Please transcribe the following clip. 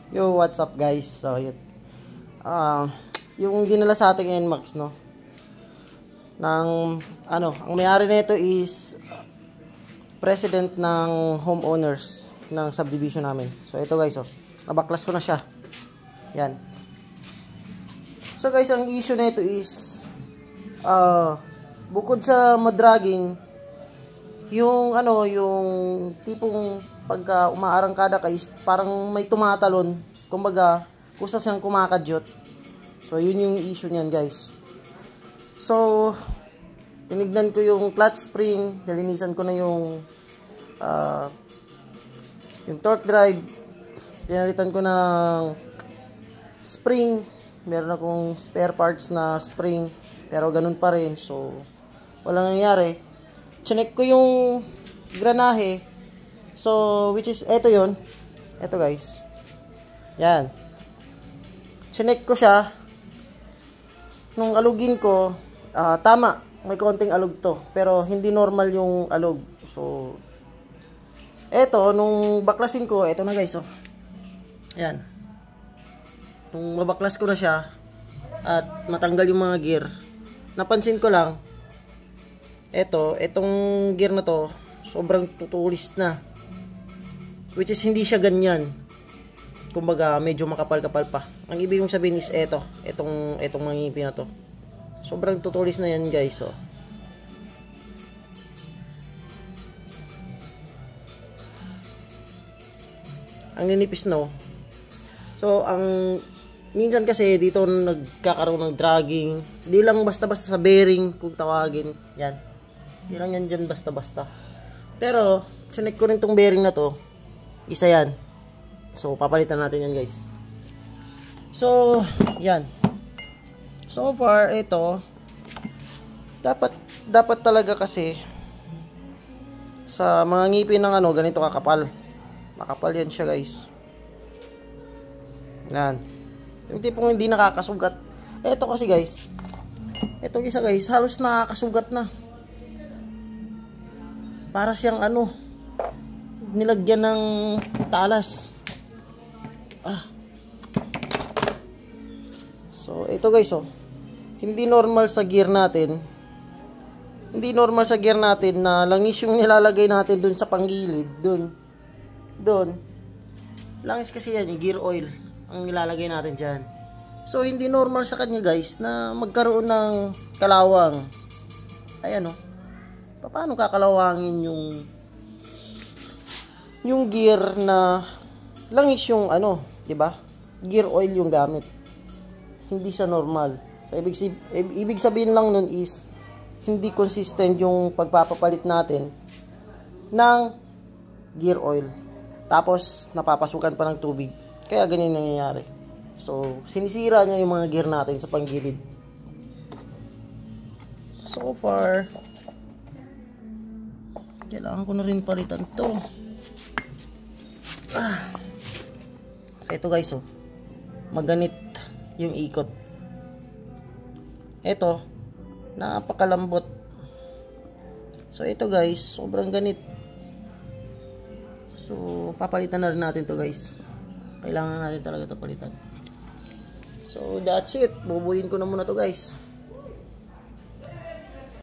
Yo, what's up guys? So, yun. Yung dinala sa ating NMAX, no? Ang may-ari nito is president ng homeowners ng subdivision namin. So, ito guys, oh. Nabaklas ko na siya. Yan. So, guys, ang issue nito is bukod sa madragging, yung tipong pagka umaarangkada ka is parang may tumatalon, kumbaga kusa siyang kumakadyot. So yun yung issue niyan guys. So tinignan ko yung clutch spring, nilinisan ko na yung torque drive, pinalitan ko ng spring, meron akong spare parts na spring pero ganun pa rin, so walang nangyari. Chinek ko yung granahe. So, which is, eto yun. Eto guys. Yan. Chinek ko siya. Nung alugin ko, tama. May konting alog to. Pero, hindi normal yung alog. So, eto, nung baklasin ko, eto na guys, oh. Yan. Nung mabaklas ko na siya, at matanggal yung mga gear, napansin ko lang, etong gear na to, sobrang tutulis na. Which is hindi siya ganyan. Kumbaga, medyo makapal-kapal pa. Ang ibig kong sabihin is etong mga ngipin na to. Sobrang tutulis na yan, guys, oh. Ang ninipis, no. So, minsan kasi dito nagkakaroon ng dragging. Di lang basta-basta sa bearing kung tawagin. Yan. Di lang yan dyan basta-basta. Pero, sinek ko rin tong bearing na to. Isa yan. So, papalitan natin yan guys. So, yan. So far, ito. Dapat talaga kasi sa mga ngipin ng ganito kakapal. Makapal yan siya guys. Yan. Yung tipong hindi nakakasugat. Ito kasi guys. Itong isa guys, halos nakakasugat na. Para siyang nilagyan ng talas. So, ito guys, oh. Hindi normal sa gear natin. Hindi normal sa gear natin na langis yung nilalagay natin dun sa panggilid. Dun. Langis kasi yan, yung gear oil ang nilalagay natin dyan. So, hindi normal sa kanya guys na magkaroon ng kalawang. Ayan, oh. Paano kakalawangin yung gear na langis yung di ba? Gear oil yung gamit. Hindi siya normal. So, ibig sabihin lang nun is hindi consistent yung pagpapapalit natin ng gear oil. Tapos napapasukan pa ng tubig. Kaya ganyan nangyayari. So, sinisira niya yung mga gear natin sa panggilid. So far, kailangan ko na rin palitan to. So ito guys, oh. Maganit yung ikot. Ito, napakalambot. So ito guys, sobrang ganit. So papalitan na rin natin to guys. Kailangan natin talaga to palitan. So that's it. Bubuyin ko na muna to guys.